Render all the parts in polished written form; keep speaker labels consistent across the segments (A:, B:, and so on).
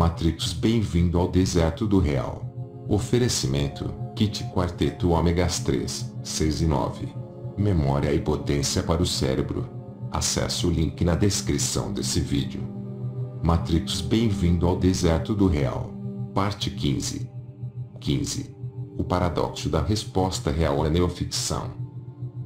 A: Matrix, bem-vindo ao deserto do real. Oferecimento: Kit Quarteto Ômegas 3, 6 e 9. Memória e potência para o cérebro. Acesse o link na descrição desse vídeo. Matrix, bem-vindo ao deserto do real. Parte 15. 15. O paradoxo da resposta real à neoficção.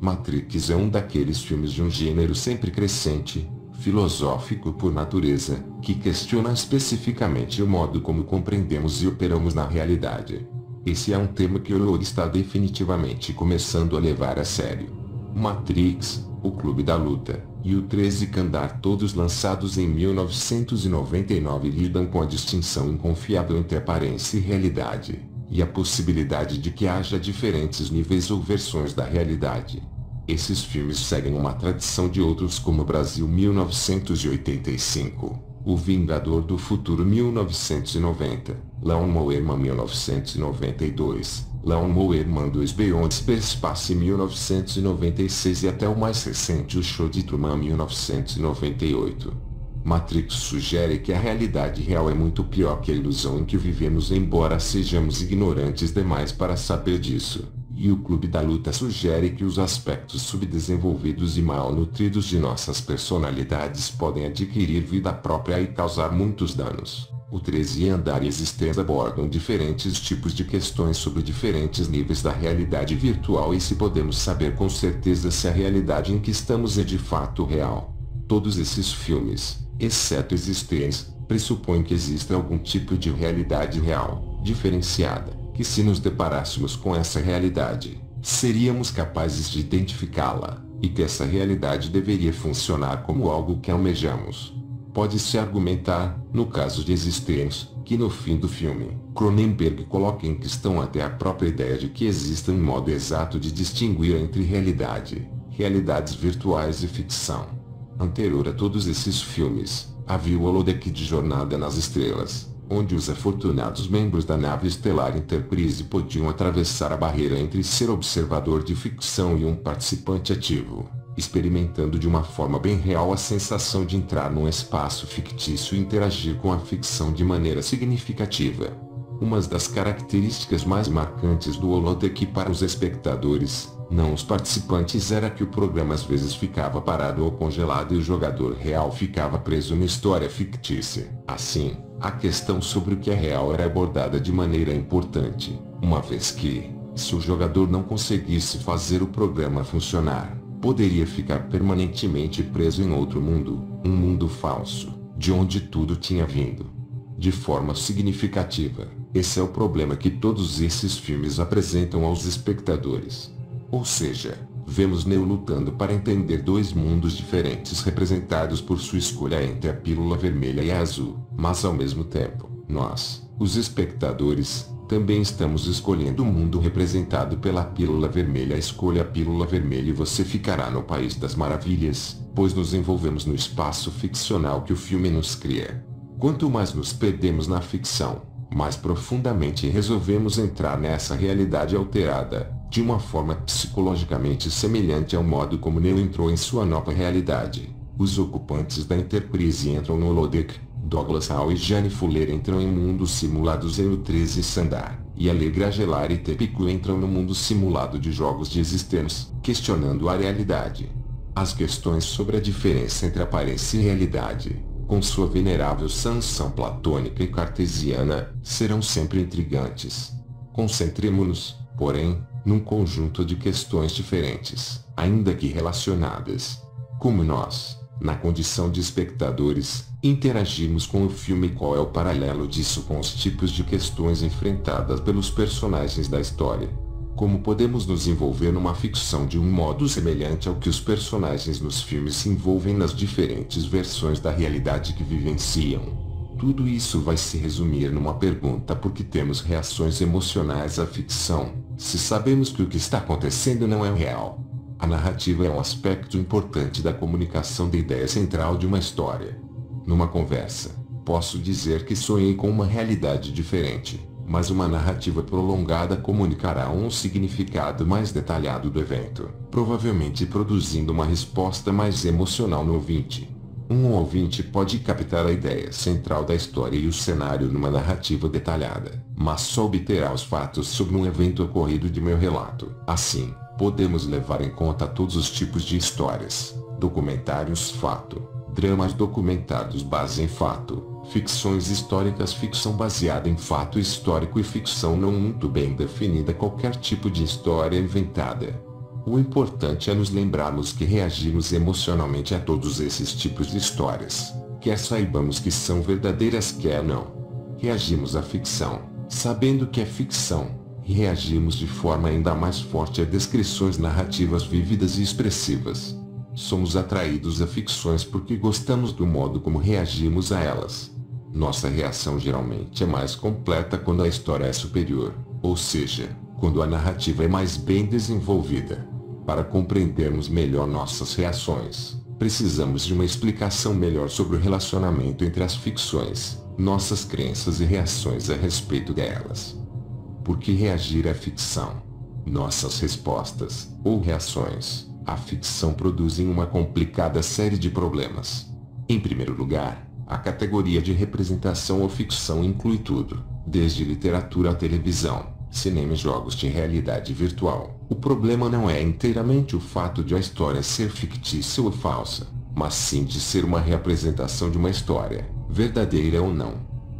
A: Matrix é um daqueles filmes de um gênero sempre crescente, filosófico por natureza, que questiona especificamente o modo como compreendemos e operamos na realidade. Esse é um tema que Hollywood está definitivamente começando a levar a sério. Matrix, O Clube da Luta, e o 13 Kandar, todos lançados em 1999, lidam com a distinção inconfiável entre aparência e realidade, e a possibilidade de que haja diferentes níveis ou versões da realidade. Esses filmes seguem uma tradição de outros como Brasil 1985, O Vingador do Futuro 1990, Lawnmower Man 1992, Lawnmower Man 2 Beyond Space 1996 e até o mais recente O Show de Truman 1998. Matrix sugere que a realidade real é muito pior que a ilusão em que vivemos, embora sejamos ignorantes demais para saber disso. E o Clube da Luta sugere que os aspectos subdesenvolvidos e mal nutridos de nossas personalidades podem adquirir vida própria e causar muitos danos. O 13 Andar e Existência abordam diferentes tipos de questões sobre diferentes níveis da realidade virtual e se podemos saber com certeza se a realidade em que estamos é de fato real. Todos esses filmes, exceto Existência, pressupõem que exista algum tipo de realidade real, diferenciada, que se nos deparássemos com essa realidade, seríamos capazes de identificá-la, e que essa realidade deveria funcionar como algo que almejamos. Pode-se argumentar, no caso de Existência, que no fim do filme, Cronenberg coloca em questão até a própria ideia de que exista um modo exato de distinguir entre realidade, realidades virtuais e ficção. Anterior a todos esses filmes, havia o holodeck de Jornada nas Estrelas, onde os afortunados membros da nave estelar Enterprise podiam atravessar a barreira entre ser observador de ficção e um participante ativo, experimentando de uma forma bem real a sensação de entrar num espaço fictício e interagir com a ficção de maneira significativa. Uma das características mais marcantes do holodeck para os espectadores, não os participantes, era que o programa às vezes ficava parado ou congelado e o jogador real ficava preso na história fictícia. Assim, a questão sobre o que é real era abordada de maneira importante, uma vez que, se o jogador não conseguisse fazer o programa funcionar, poderia ficar permanentemente preso em outro mundo, um mundo falso, de onde tudo tinha vindo. De forma significativa, esse é o problema que todos esses filmes apresentam aos espectadores. Ou seja, vemos Neo lutando para entender dois mundos diferentes representados por sua escolha entre a pílula vermelha e a azul, mas ao mesmo tempo, nós, os espectadores, também estamos escolhendo o mundo representado pela pílula vermelha. Escolha a pílula vermelha e você ficará no País das Maravilhas, pois nos envolvemos no espaço ficcional que o filme nos cria. Quanto mais nos perdemos na ficção, mais profundamente resolvemos entrar nessa realidade alterada, de uma forma psicologicamente semelhante ao modo como Neo entrou em sua nova realidade. Os ocupantes da Enterprise entram no holodeck, Douglas Hall e Jane Fuller entram em mundos simulados em o 13 Sandar, e Allegra Gelar e Tepico entram no mundo simulado de jogos de Existência, questionando a realidade. As questões sobre a diferença entre aparência e realidade, com sua venerável sanção platônica e cartesiana, serão sempre intrigantes. Concentremo-nos, porém, num conjunto de questões diferentes, ainda que relacionadas. Como nós, na condição de espectadores, interagimos com o filme e qual é o paralelo disso com os tipos de questões enfrentadas pelos personagens da história. Como podemos nos envolver numa ficção de um modo semelhante ao que os personagens nos filmes se envolvem nas diferentes versões da realidade que vivenciam? Tudo isso vai se resumir numa pergunta: por que temos reações emocionais à ficção, se sabemos que o que está acontecendo não é real? A narrativa é um aspecto importante da comunicação da ideia central de uma história. Numa conversa, posso dizer que sonhei com uma realidade diferente, mas uma narrativa prolongada comunicará um significado mais detalhado do evento, provavelmente produzindo uma resposta mais emocional no ouvinte. Um ouvinte pode captar a ideia central da história e o cenário numa narrativa detalhada, mas só obterá os fatos sobre um evento ocorrido de meu relato. Assim, podemos levar em conta todos os tipos de histórias: documentários fato, dramas documentados base em fato, ficções históricas, ficção baseada em fato histórico e ficção não muito bem definida, qualquer tipo de história inventada. O importante é nos lembrarmos que reagimos emocionalmente a todos esses tipos de histórias, quer saibamos que são verdadeiras, quer não. Reagimos à ficção, sabendo que é ficção, e reagimos de forma ainda mais forte a descrições narrativas vívidas e expressivas. Somos atraídos a ficções porque gostamos do modo como reagimos a elas. Nossa reação geralmente é mais completa quando a história é superior, ou seja, quando a narrativa é mais bem desenvolvida. Para compreendermos melhor nossas reações, precisamos de uma explicação melhor sobre o relacionamento entre as ficções, nossas crenças e reações a respeito delas. Por que reagir à ficção? Nossas respostas, ou reações, à ficção produzem uma complicada série de problemas. Em primeiro lugar, a categoria de representação ou ficção inclui tudo, desde literatura à televisão, cinema e jogos de realidade virtual. O problema não é inteiramente o fato de a história ser fictícia ou falsa, mas sim de ser uma representação de uma história, verdadeira ou não.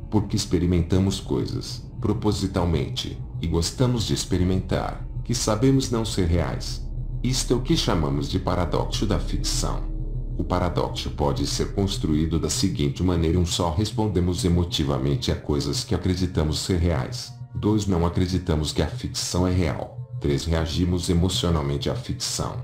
A: Porque experimentamos coisas, propositalmente, e gostamos de experimentar, que sabemos não ser reais. Isto é o que chamamos de paradoxo da ficção. O paradoxo pode ser construído da seguinte maneira: 1. Só respondemos emotivamente a coisas que acreditamos ser reais. 2. Não acreditamos que a ficção é real. 3. Reagimos emocionalmente à ficção.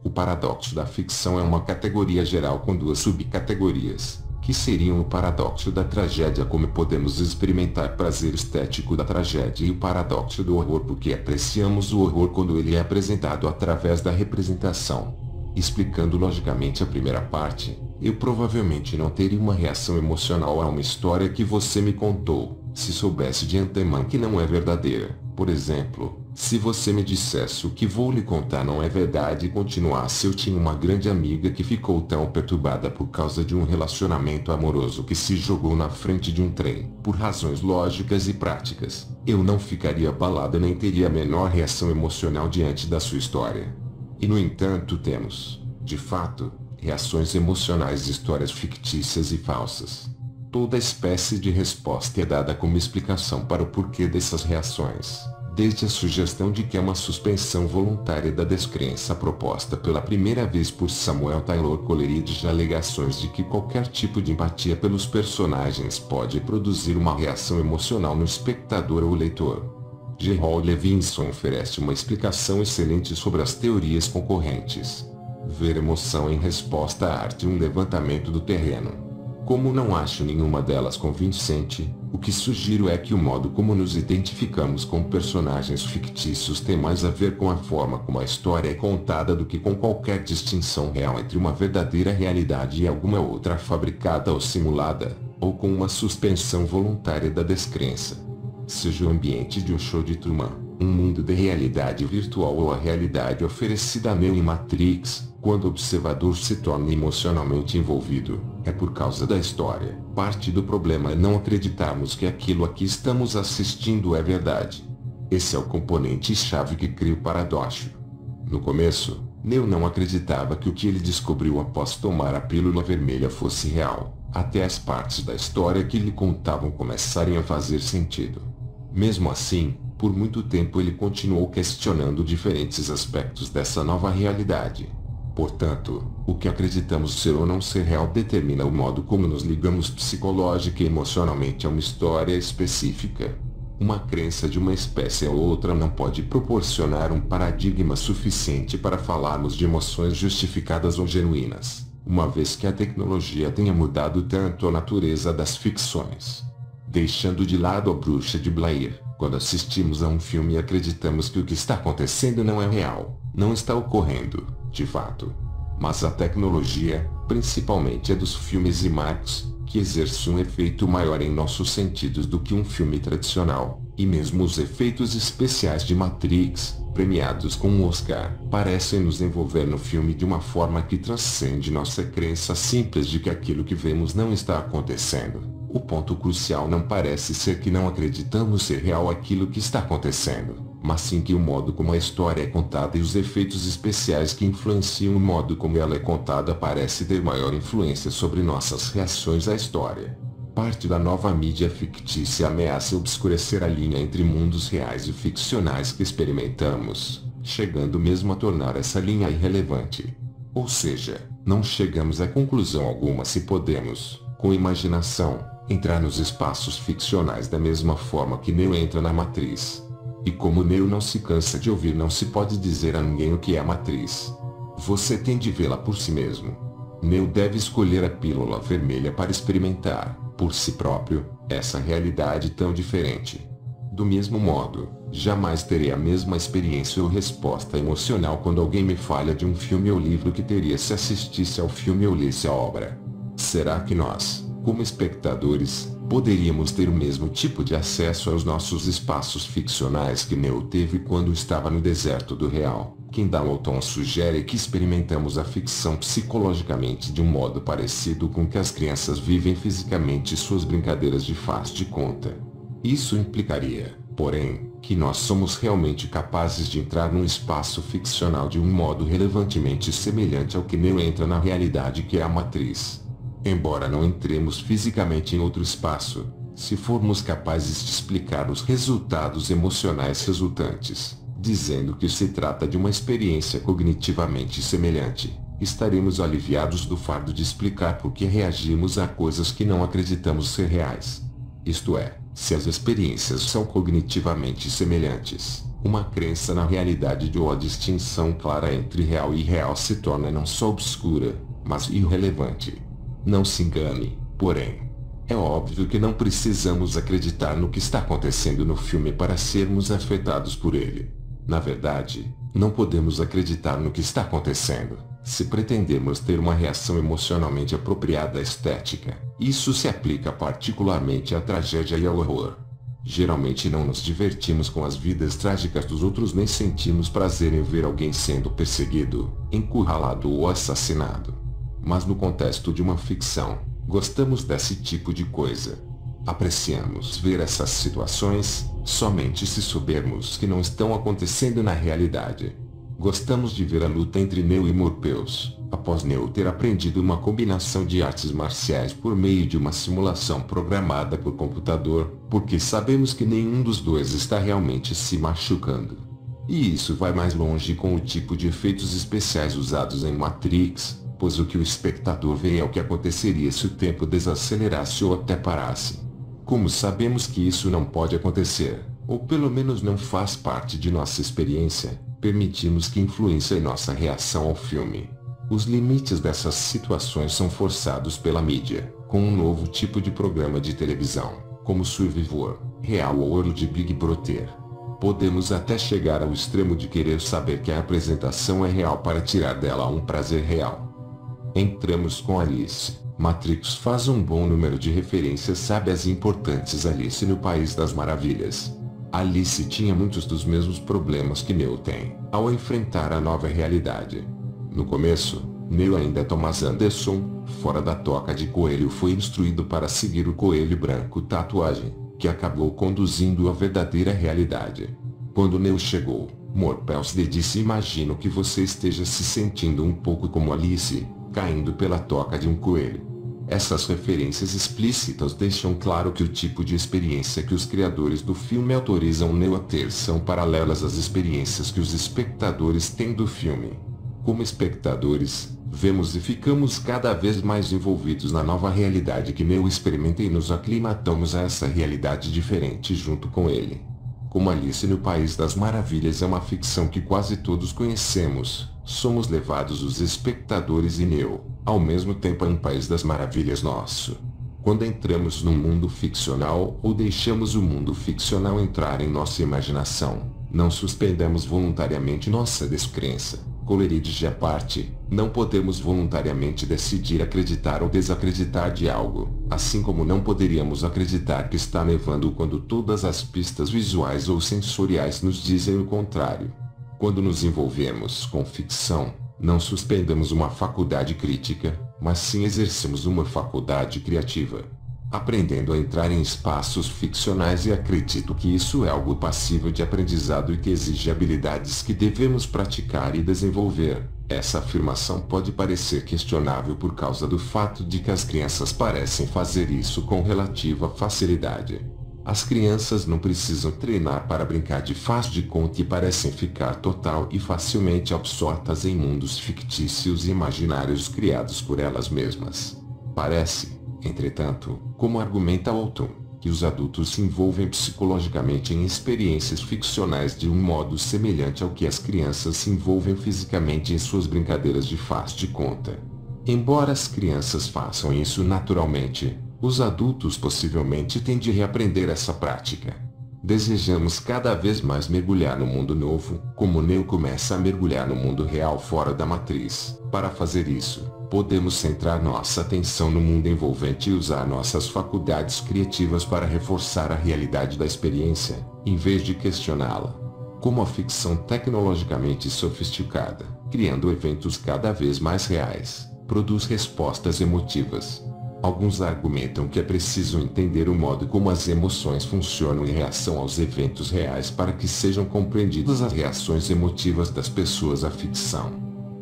A: O paradoxo da ficção é uma categoria geral com duas subcategorias, que seriam o paradoxo da tragédia, como podemos experimentar prazer estético da tragédia, e o paradoxo do horror, porque apreciamos o horror quando ele é apresentado através da representação. Explicando logicamente a primeira parte, eu provavelmente não teria uma reação emocional a uma história que você me contou, se soubesse de antemão que não é verdadeira. Por exemplo, se você me dissesse o que vou lhe contar não é verdade e continuasse: eu tinha uma grande amiga que ficou tão perturbada por causa de um relacionamento amoroso que se jogou na frente de um trem. Por razões lógicas e práticas, eu não ficaria abalada nem teria a menor reação emocional diante da sua história. E no entanto temos, de fato, reações emocionais de histórias fictícias e falsas. Toda espécie de resposta é dada como explicação para o porquê dessas reações, desde a sugestão de que é uma suspensão voluntária da descrença proposta pela primeira vez por Samuel Taylor Coleridge, a alegações de que qualquer tipo de empatia pelos personagens pode produzir uma reação emocional no espectador ou leitor. G. Hall Levinson oferece uma explicação excelente sobre as teorias concorrentes. Ver emoção em resposta à arte, um levantamento do terreno. Como não acho nenhuma delas convincente, o que sugiro é que o modo como nos identificamos com personagens fictícios tem mais a ver com a forma como a história é contada do que com qualquer distinção real entre uma verdadeira realidade e alguma outra fabricada ou simulada, ou com uma suspensão voluntária da descrença. Seja o ambiente de um show de Truman, um mundo de realidade virtual ou a realidade oferecida a Neo em Matrix, quando o observador se torna emocionalmente envolvido, é por causa da história. Parte do problema é não acreditarmos que aquilo a que estamos assistindo é verdade. Esse é o componente-chave que cria o paradoxo. No começo, Neo não acreditava que o que ele descobriu após tomar a pílula vermelha fosse real, até as partes da história que lhe contavam começarem a fazer sentido. Mesmo assim, por muito tempo ele continuou questionando diferentes aspectos dessa nova realidade. Portanto, o que acreditamos ser ou não ser real determina o modo como nos ligamos psicológica e emocionalmente a uma história específica. Uma crença de uma espécie ou outra não pode proporcionar um paradigma suficiente para falarmos de emoções justificadas ou genuínas, uma vez que a tecnologia tenha mudado tanto a natureza das ficções. Deixando de lado a Bruxa de Blair, quando assistimos a um filme e acreditamos que o que está acontecendo não é real, não está ocorrendo, de fato. Mas a tecnologia, principalmente a dos filmes IMAX, que exerce um efeito maior em nossos sentidos do que um filme tradicional, e mesmo os efeitos especiais de Matrix, premiados com um Oscar, parecem nos envolver no filme de uma forma que transcende nossa crença simples de que aquilo que vemos não está acontecendo. O ponto crucial não parece ser que não acreditamos ser real aquilo que está acontecendo, mas sim que o modo como a história é contada e os efeitos especiais que influenciam o modo como ela é contada parece ter maior influência sobre nossas reações à história. Parte da nova mídia fictícia ameaça obscurecer a linha entre mundos reais e ficcionais que experimentamos, chegando mesmo a tornar essa linha irrelevante. Ou seja, não chegamos a conclusão alguma se podemos, com imaginação, entrar nos espaços ficcionais da mesma forma que Neo entra na Matriz. E como Neo não se cansa de ouvir, não se pode dizer a ninguém o que é a Matriz. Você tem de vê-la por si mesmo. Neo deve escolher a pílula vermelha para experimentar, por si próprio, essa realidade tão diferente. Do mesmo modo, jamais terei a mesma experiência ou resposta emocional quando alguém me fala de um filme ou livro que teria se assistisse ao filme ou lesse a obra. Será que nós, como espectadores, poderíamos ter o mesmo tipo de acesso aos nossos espaços ficcionais que Neo teve quando estava no deserto do real? Kim Dalton sugere que experimentamos a ficção psicologicamente de um modo parecido com que as crianças vivem fisicamente suas brincadeiras de faz de conta. Isso implicaria, porém, que nós somos realmente capazes de entrar num espaço ficcional de um modo relevantemente semelhante ao que Neo entra na realidade que é a Matriz. Embora não entremos fisicamente em outro espaço, se formos capazes de explicar os resultados emocionais resultantes, dizendo que se trata de uma experiência cognitivamente semelhante, estaremos aliviados do fardo de explicar por que reagimos a coisas que não acreditamos ser reais. Isto é, se as experiências são cognitivamente semelhantes, uma crença na realidade ou a distinção clara entre real e irreal se torna não só obscura, mas irrelevante. Não se engane, porém. É óbvio que não precisamos acreditar no que está acontecendo no filme para sermos afetados por ele. Na verdade, não podemos acreditar no que está acontecendo, se pretendemos ter uma reação emocionalmente apropriada à estética. Isso se aplica particularmente à tragédia e ao horror. Geralmente não nos divertimos com as vidas trágicas dos outros nem sentimos prazer em ver alguém sendo perseguido, encurralado ou assassinado. Mas no contexto de uma ficção, gostamos desse tipo de coisa. Apreciamos ver essas situações, somente se soubermos que não estão acontecendo na realidade. Gostamos de ver a luta entre Neo e Morpheus, após Neo ter aprendido uma combinação de artes marciais por meio de uma simulação programada por computador, porque sabemos que nenhum dos dois está realmente se machucando. E isso vai mais longe com o tipo de efeitos especiais usados em Matrix, pois o que o espectador vê é o que aconteceria se o tempo desacelerasse ou até parasse. Como sabemos que isso não pode acontecer, ou pelo menos não faz parte de nossa experiência, permitimos que influencie nossa reação ao filme. Os limites dessas situações são forçados pela mídia, com um novo tipo de programa de televisão, como Survivor, Real World Big Brother. Podemos até chegar ao extremo de querer saber que a apresentação é real para tirar dela um prazer real. Entramos com Alice. Matrix faz um bom número de referências sábias e importantes a Alice no País das Maravilhas. Alice tinha muitos dos mesmos problemas que Neo tem, ao enfrentar a nova realidade. No começo, Neo ainda é Thomas Anderson, fora da toca de coelho, foi instruído para seguir o coelho branco tatuagem, que acabou conduzindo à verdadeira realidade. Quando Neo chegou, Morpheus lhe disse: imagino que você esteja se sentindo um pouco como Alice, caindo pela toca de um coelho. Essas referências explícitas deixam claro que o tipo de experiência que os criadores do filme autorizam Neo a ter são paralelas às experiências que os espectadores têm do filme. Como espectadores, vemos e ficamos cada vez mais envolvidos na nova realidade que Neo experimenta e nos aclimatamos a essa realidade diferente junto com ele. Como Alice no País das Maravilhas é uma ficção que quase todos conhecemos, somos levados os espectadores e Neo, ao mesmo tempo, em um País das Maravilhas nosso. Quando entramos num mundo ficcional ou deixamos o mundo ficcional entrar em nossa imaginação, não suspendemos voluntariamente nossa descrença. Coleridge à parte, não podemos voluntariamente decidir acreditar ou desacreditar de algo, assim como não poderíamos acreditar que está nevando quando todas as pistas visuais ou sensoriais nos dizem o contrário. Quando nos envolvemos com ficção, não suspendemos uma faculdade crítica, mas sim exercemos uma faculdade criativa. Aprendendo a entrar em espaços ficcionais, e acredito que isso é algo passível de aprendizado e que exige habilidades que devemos praticar e desenvolver. Essa afirmação pode parecer questionável por causa do fato de que as crianças parecem fazer isso com relativa facilidade. As crianças não precisam treinar para brincar de faz de conta e parecem ficar total e facilmente absortas em mundos fictícios e imaginários criados por elas mesmas. Parece, entretanto, como argumenta Walton, que os adultos se envolvem psicologicamente em experiências ficcionais de um modo semelhante ao que as crianças se envolvem fisicamente em suas brincadeiras de faz de conta. Embora as crianças façam isso naturalmente, os adultos possivelmente têm de reaprender essa prática. Desejamos cada vez mais mergulhar no mundo novo, como Neo começa a mergulhar no mundo real fora da matriz. Para fazer isso, podemos centrar nossa atenção no mundo envolvente e usar nossas faculdades criativas para reforçar a realidade da experiência, em vez de questioná-la. Como a ficção tecnologicamente sofisticada, criando eventos cada vez mais reais, produz respostas emotivas. Alguns argumentam que é preciso entender o modo como as emoções funcionam em reação aos eventos reais para que sejam compreendidas as reações emotivas das pessoas à ficção.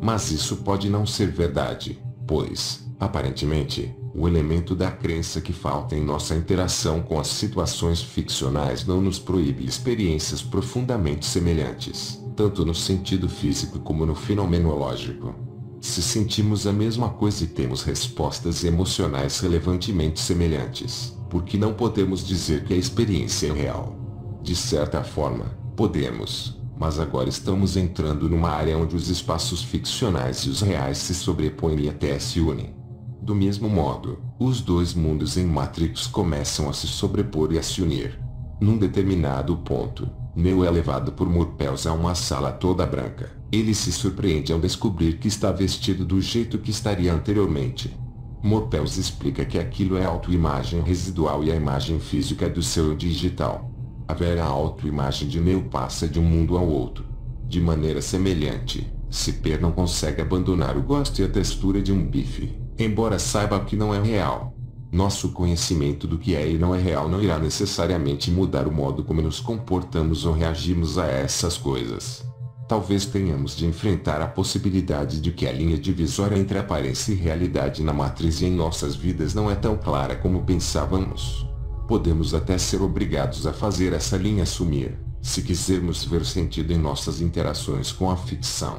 A: Mas isso pode não ser verdade, pois, aparentemente, o elemento da crença que falta em nossa interação com as situações ficcionais não nos proíbe experiências profundamente semelhantes, tanto no sentido físico como no fenomenológico. Se sentimos a mesma coisa e temos respostas emocionais relevantemente semelhantes, por que não podemos dizer que a experiência é real? De certa forma, podemos, mas agora estamos entrando numa área onde os espaços ficcionais e os reais se sobrepõem e até se unem. Do mesmo modo, os dois mundos em Matrix começam a se sobrepor e a se unir. Num determinado ponto, Neo é levado por Morpheus a uma sala toda branca. Ele se surpreende ao descobrir que está vestido do jeito que estaria anteriormente. Morpheus explica que aquilo é a autoimagem residual e a imagem física do seu eu digital. A vera autoimagem de Neo passa de um mundo ao outro. De maneira semelhante, Cipher não consegue abandonar o gosto e a textura de um bife, embora saiba que não é real. Nosso conhecimento do que é e não é real não irá necessariamente mudar o modo como nos comportamos ou reagimos a essas coisas. Talvez tenhamos de enfrentar a possibilidade de que a linha divisória entre aparência e realidade na matriz e em nossas vidas não é tão clara como pensávamos. Podemos até ser obrigados a fazer essa linha sumir, se quisermos ver sentido em nossas interações com a ficção.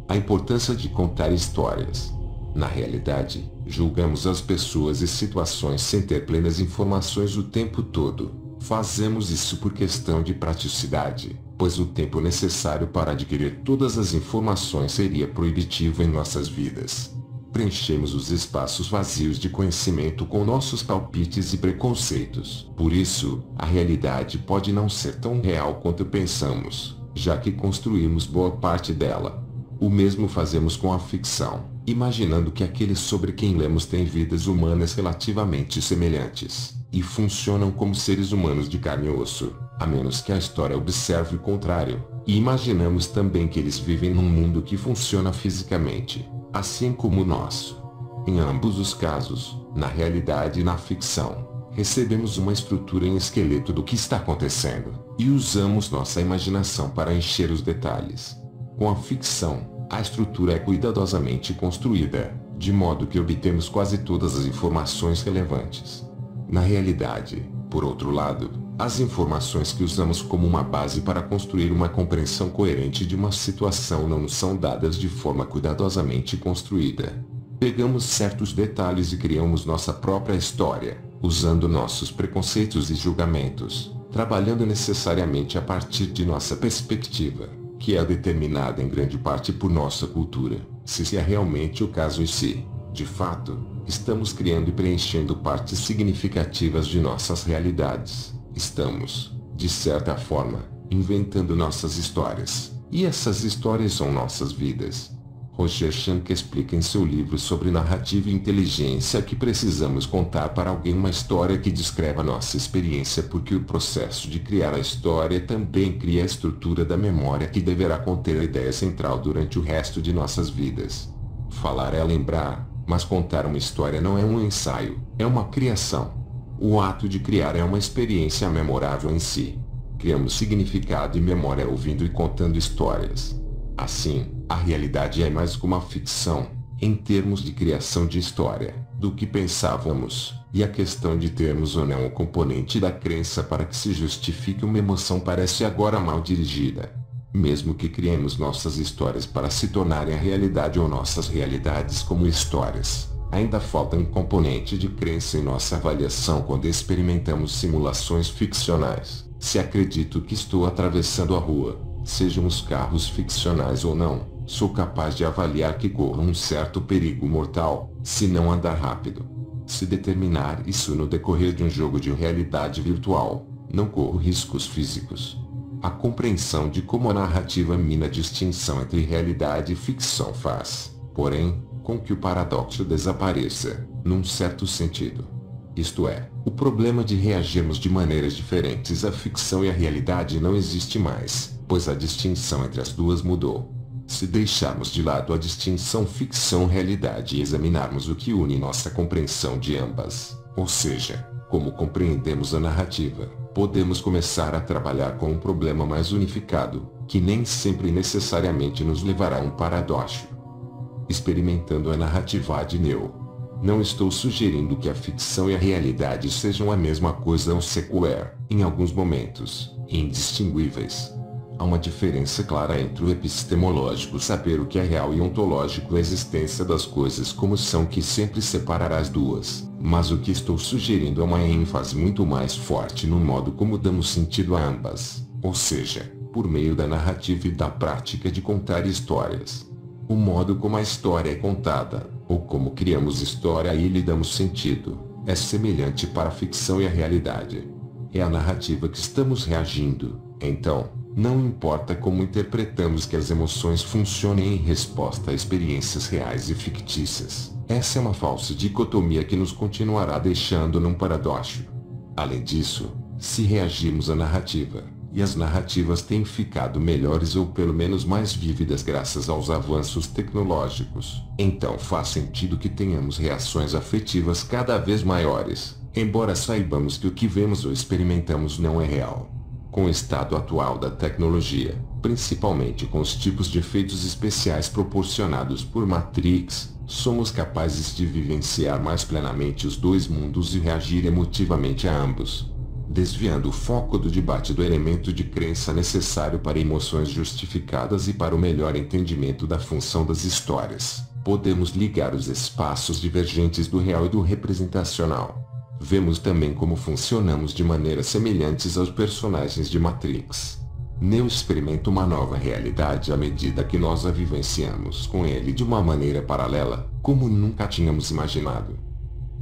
A: A importância de contar histórias. Na realidade, julgamos as pessoas e situações sem ter plenas informações o tempo todo. Fazemos isso por questão de praticidade, pois o tempo necessário para adquirir todas as informações seria proibitivo em nossas vidas. Preenchemos os espaços vazios de conhecimento com nossos palpites e preconceitos. Por isso, a realidade pode não ser tão real quanto pensamos, já que construímos boa parte dela. O mesmo fazemos com a ficção, imaginando que aqueles sobre quem lemos têm vidas humanas relativamente semelhantes, e funcionam como seres humanos de carne e osso, a menos que a história observe o contrário, e imaginamos também que eles vivem num mundo que funciona fisicamente, assim como o nosso. Em ambos os casos, na realidade e na ficção, recebemos uma estrutura em esqueleto do que está acontecendo, e usamos nossa imaginação para encher os detalhes. Com a ficção, a estrutura é cuidadosamente construída, de modo que obtemos quase todas as informações relevantes. Na realidade, por outro lado, as informações que usamos como uma base para construir uma compreensão coerente de uma situação não nos são dadas de forma cuidadosamente construída. Pegamos certos detalhes e criamos nossa própria história, usando nossos preconceitos e julgamentos, trabalhando necessariamente a partir de nossa perspectiva, que é determinada em grande parte por nossa cultura, se é realmente o caso em si. De fato, estamos criando e preenchendo partes significativas de nossas realidades. Estamos, de certa forma, inventando nossas histórias. E essas histórias são nossas vidas. Roger Schank explica em seu livro sobre narrativa e inteligência que precisamos contar para alguém uma história que descreva nossa experiência, porque o processo de criar a história também cria a estrutura da memória que deverá conter a ideia central durante o resto de nossas vidas. Falar é lembrar, mas contar uma história não é um ensaio, é uma criação. O ato de criar é uma experiência memorável em si. Criamos significado e memória ouvindo e contando histórias. Assim, a realidade é mais como a ficção, em termos de criação de história, do que pensávamos, e a questão de termos ou não o componente da crença para que se justifique uma emoção parece agora mal dirigida. Mesmo que criemos nossas histórias para se tornarem a realidade ou nossas realidades como histórias, ainda falta um componente de crença em nossa avaliação quando experimentamos simulações ficcionais. Se acredito que estou atravessando a rua, sejam os carros ficcionais ou não, sou capaz de avaliar que corro um certo perigo mortal, se não andar rápido. Se determinar isso no decorrer de um jogo de realidade virtual, não corro riscos físicos. A compreensão de como a narrativa mina a distinção entre realidade e ficção faz, porém, com que o paradoxo desapareça, num certo sentido. Isto é, o problema de reagirmos de maneiras diferentes à ficção e à realidade não existe mais, pois a distinção entre as duas mudou. Se deixarmos de lado a distinção ficção-realidade e examinarmos o que une nossa compreensão de ambas, ou seja, como compreendemos a narrativa, podemos começar a trabalhar com um problema mais unificado, que nem sempre necessariamente nos levará a um paradoxo. Experimentando a narrativa de Neo. Não estou sugerindo que a ficção e a realidade sejam a mesma coisa ou sequer, em alguns momentos, indistinguíveis. Há uma diferença clara entre o epistemológico saber o que é real e ontológico a existência das coisas como são que sempre separará as duas, mas o que estou sugerindo é uma ênfase muito mais forte no modo como damos sentido a ambas, ou seja, por meio da narrativa e da prática de contar histórias. O modo como a história é contada, ou como criamos história e lhe damos sentido, é semelhante para a ficção e a realidade. É a narrativa que estamos reagindo, então, não importa como interpretamos que as emoções funcionem em resposta a experiências reais e fictícias. Essa é uma falsa dicotomia que nos continuará deixando num paradoxo. Além disso, se reagimos à narrativa, e as narrativas têm ficado melhores ou pelo menos mais vívidas graças aos avanços tecnológicos, então faz sentido que tenhamos reações afetivas cada vez maiores, embora saibamos que o que vemos ou experimentamos não é real. Com o estado atual da tecnologia, principalmente com os tipos de efeitos especiais proporcionados por Matrix, somos capazes de vivenciar mais plenamente os dois mundos e reagir emotivamente a ambos. Desviando o foco do debate do elemento de crença necessário para emoções justificadas e para o melhor entendimento da função das histórias, podemos ligar os espaços divergentes do real e do representacional. Vemos também como funcionamos de maneiras semelhantes aos personagens de Matrix. Neo experimenta uma nova realidade à medida que nós a vivenciamos com ele de uma maneira paralela, como nunca tínhamos imaginado.